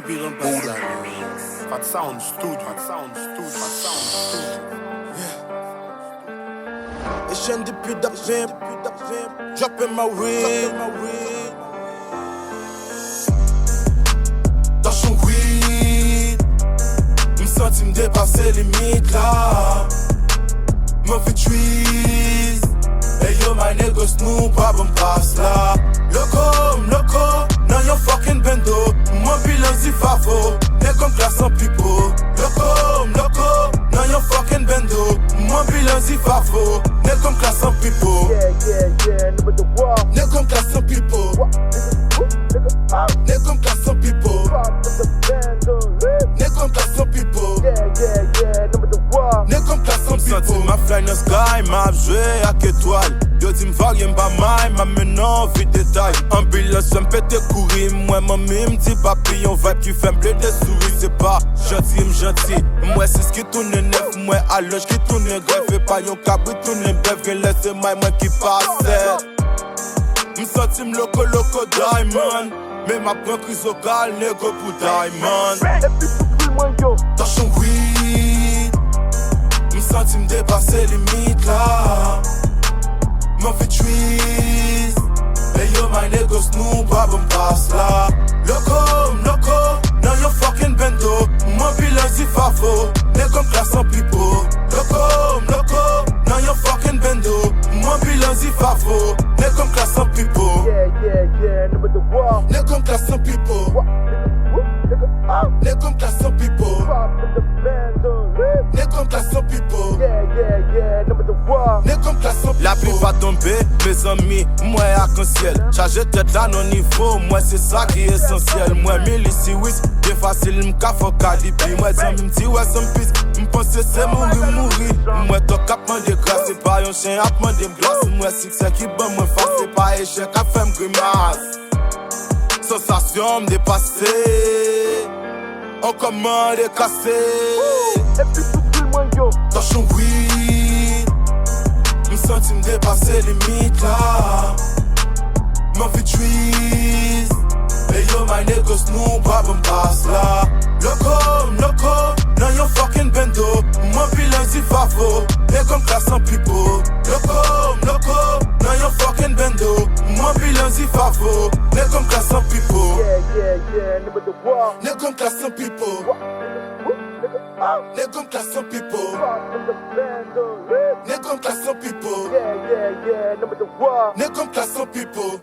bill on Buddha. Fat Sound Studio. Fat Sound Studio. Fat Sound Studio. Et chaîne depuis d'Abvim, dropping my weed. Dans son weed, m'senti m'dépasser limite là. M'en fait tweeze. Hey yo, my niggas, nous pas bon passe là. Loco, now your fucking bendo. Mon bilan si fafo, mais comme classe en pipo. Loco, now your fucking bendo. Mon bilan si fafo, mais comme classe en pipo. Yeah, number the wall. Ne comme classe en pipo. Ne comme classe en pipo. Ne comme classe en pipo. Yeah, number the wall. Ne comme classe en pipo. Senti ma fly dans sky, m'a joué avec étoile. Yo dis m'vague m'ba maille, m'a menon vite détail. Ambulance m'pète courir, moi m'mime m'dit papillon vibe qui fait m'blé des souris. C'est pas gentil, moi c'est ce qui tourne neuf, moi à l'âge qui tourne greffe. Et pas yon cabri tourne bœuf, rien laisse moi qui passe. M'senti m'loco diamond, mais ma prend crise au gal, négo pour diamond. Dans son weed, m'senti m'dépasser limite là. M'en fait tweeze. Hey yo, my niggas, nous pas bon passe là. Loco, now your fucking bendo. Mon bilan si fafo, ne comme classe en pipo. Loco, now your fucking bendo. Mon bilan si fafo, ne comme classe en pipo. Yeah, number the wall. Ne comme classe en pipo. Ne comme classe en pipo. Ne comme classe en pipo. Yeah, number the wall. Ne comme classe en pipo. La pluie va tomber, mes amis, moi arc-en-ciel. Charger tête là non niveau, moi c'est ça qui est essentiel. Moi milici wis, bien facile m'ka fò calibi. Moi zami m'di ouais son piste, m'pense c'est mourir. Moi ton cap de grâce, c'est pas yon chien à demander glace. Moi succès qui bon moi face, c'est pas échec à faire grimace. Sensation m'dépasser, on commande et casser. Dans son weed, m'senti m'dépasser limite là. M'en fait tweeze. Hey yo, my niggas, nous pas bon passe là. Loco, now your fucking bendo. Mon bilan si fafo, mais comme classe en pipo. Loco, now your fucking bendo. Mon bilan si fafo, mais comme classe en pipo. Yeah, number the wall. Ne comme classe en pipo. Ne comme classe en pipo. Ne comme classe en pipo. Yeah, number the wall. Ne comme classe en pipo.